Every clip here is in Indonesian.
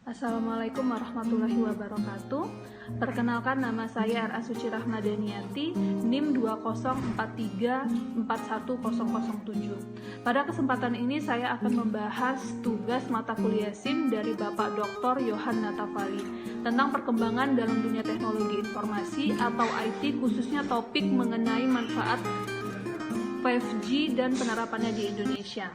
Assalamualaikum warahmatullahi wabarakatuh. Perkenalkan, nama saya R.A. Suci Rahmadaniati, NIM 20434141007. Pada kesempatan ini saya akan membahas tugas mata kuliah SIM dari Bapak Dr. Yohan Natafali tentang perkembangan dalam dunia teknologi informasi atau IT, khususnya topik mengenai manfaat 5G dan penerapannya di Indonesia.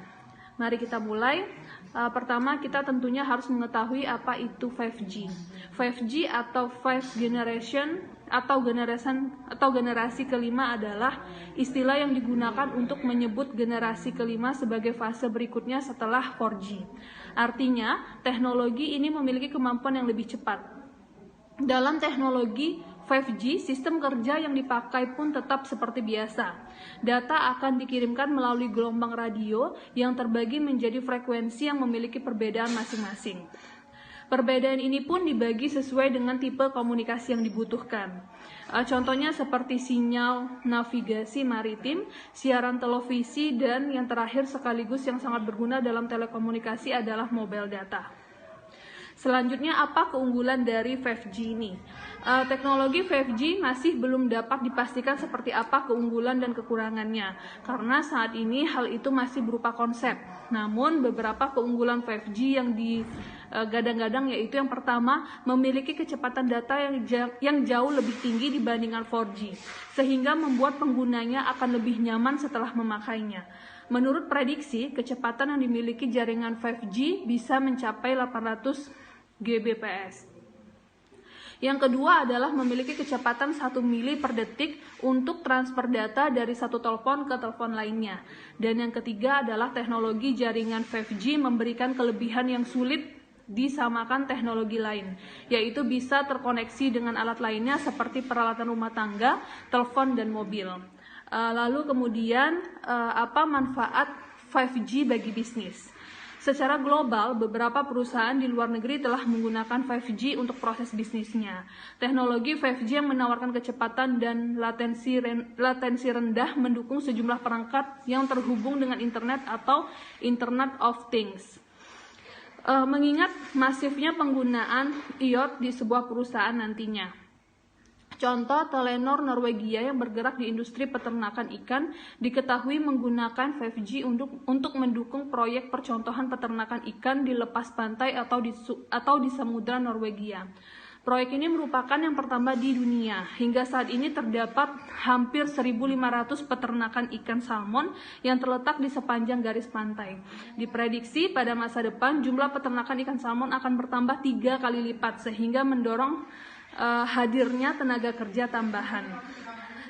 Mari kita mulai. Pertama, kita tentunya harus mengetahui apa itu 5G. 5G atau 5 generation atau generasi kelima adalah istilah yang digunakan untuk menyebut generasi kelima sebagai fase berikutnya setelah 4G. Artinya, teknologi ini memiliki kemampuan yang lebih cepat. Dalam teknologi 5G, sistem kerja yang dipakai pun tetap seperti biasa. Data akan dikirimkan melalui gelombang radio yang terbagi menjadi frekuensi yang memiliki perbedaan masing-masing. Perbedaan ini pun dibagi sesuai dengan tipe komunikasi yang dibutuhkan. Contohnya seperti sinyal navigasi maritim, siaran televisi, dan yang terakhir sekaligus yang sangat berguna dalam telekomunikasi adalah mobile data. Selanjutnya, apa keunggulan dari 5G ini? Teknologi 5G masih belum dapat dipastikan seperti apa keunggulan dan kekurangannya, karena saat ini hal itu masih berupa konsep. Namun, beberapa keunggulan 5G yang digadang-gadang yaitu yang pertama, memiliki kecepatan data yang jauh lebih tinggi dibandingkan 4G, sehingga membuat penggunanya akan lebih nyaman setelah memakainya. Menurut prediksi, kecepatan yang dimiliki jaringan 5G bisa mencapai 800 Gbps. Yang kedua adalah memiliki kecepatan 1 mili per detik untuk transfer data dari satu telepon ke telepon lainnya. Dan yang ketiga adalah teknologi jaringan 5G memberikan kelebihan yang sulit disamakan teknologi lain, yaitu bisa terkoneksi dengan alat lainnya seperti peralatan rumah tangga, telepon, dan mobil. Lalu kemudian apa manfaat 5G bagi bisnis? Secara global, beberapa perusahaan di luar negeri telah menggunakan 5G untuk proses bisnisnya. Teknologi 5G yang menawarkan kecepatan dan latensi rendah mendukung sejumlah perangkat yang terhubung dengan internet atau Internet of Things. Mengingat masifnya penggunaan IoT di sebuah perusahaan nantinya. Contoh, Telenor Norwegia yang bergerak di industri peternakan ikan diketahui menggunakan 5G untuk mendukung proyek percontohan peternakan ikan di lepas pantai atau di samudra Norwegia. Proyek ini merupakan yang pertama di dunia. Hingga saat ini terdapat hampir 1.500 peternakan ikan salmon yang terletak di sepanjang garis pantai. Diprediksi pada masa depan jumlah peternakan ikan salmon akan bertambah 3 kali lipat sehingga mendorong hadirnya tenaga kerja tambahan.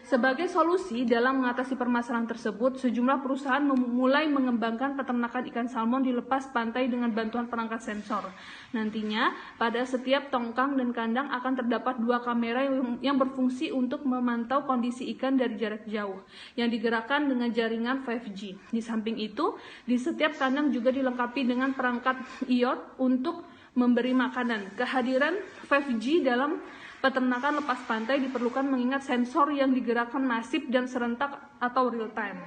Sebagai solusi dalam mengatasi permasalahan tersebut, sejumlah perusahaan mulai mengembangkan peternakan ikan salmon di lepas pantai dengan bantuan perangkat sensor. Nantinya, pada setiap tongkang dan kandang akan terdapat 2 kamera yang berfungsi untuk memantau kondisi ikan dari jarak jauh, yang digerakkan dengan jaringan 5G. Di samping itu, di setiap kandang juga dilengkapi dengan perangkat IoT untuk memberi makanan. Kehadiran 5G dalam peternakan lepas pantai diperlukan mengingat sensor yang digerakkan masif dan serentak atau real time.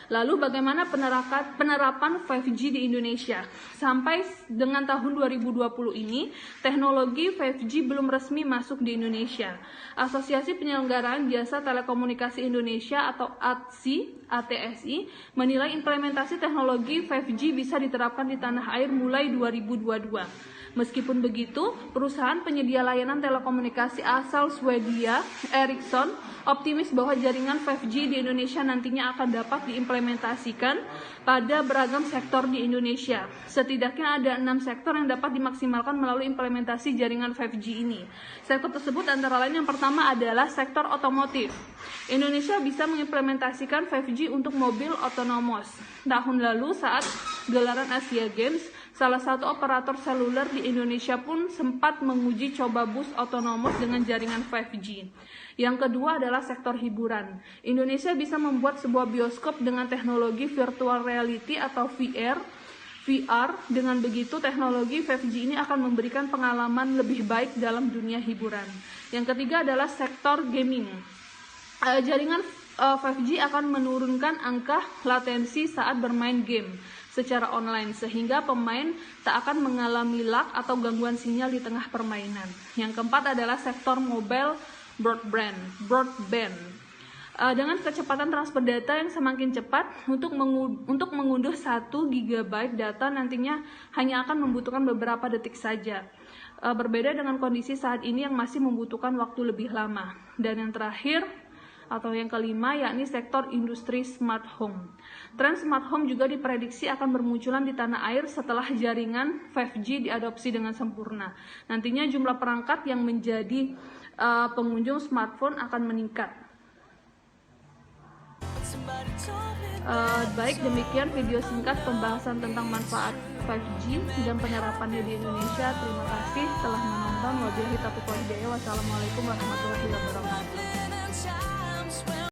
Lalu bagaimana penerapan 5G di Indonesia? Sampai dengan tahun 2020 ini, teknologi 5G belum resmi masuk di Indonesia. Asosiasi Penyelenggaraan Jasa Telekomunikasi Indonesia atau ATSI menilai implementasi teknologi 5G bisa diterapkan di tanah air mulai 2022. Meskipun begitu, perusahaan penyedia layanan telekomunikasi asal Swedia, Ericsson, optimis bahwa jaringan 5G di Indonesia nantinya akan dapat diimplementasikan pada beragam sektor di Indonesia. Setidaknya ada 6 sektor yang dapat dimaksimalkan melalui implementasi jaringan 5G ini. Sektor tersebut antara lain yang pertama adalah sektor otomotif. Indonesia bisa mengimplementasikan 5G untuk mobil otonomos. Tahun lalu saat gelaran Asia Games, salah satu operator seluler di Indonesia pun sempat menguji coba bus otonomos dengan jaringan 5G. Yang kedua adalah sektor hiburan. Indonesia bisa membuat sebuah bioskop dengan teknologi virtual reality atau VR. Dengan begitu, teknologi 5G ini akan memberikan pengalaman lebih baik dalam dunia hiburan. Yang ketiga adalah sektor gaming. Jaringan 5G akan menurunkan angka latensi saat bermain game. secara online sehingga pemain tak akan mengalami lag atau gangguan sinyal di tengah permainan. Yang keempat adalah sektor mobile broadband. Dengan kecepatan transfer data yang semakin cepat, untuk mengunduh 1 GB data nantinya hanya akan membutuhkan beberapa detik saja. Berbeda dengan kondisi saat ini yang masih membutuhkan waktu lebih lama. Dan yang terakhir atau yang kelima yakni sektor industri smart home. Tren smart home juga diprediksi akan bermunculan di tanah air setelah jaringan 5G diadopsi dengan sempurna. Nantinya jumlah perangkat yang menjadi pengunjung smartphone akan meningkat. Baik, demikian video singkat pembahasan tentang manfaat 5G dan penerapannya di Indonesia. Terima kasih telah menonton. Wabillahi taufiq wal hidayah. Wassalamualaikum warahmatullahi wabarakatuh.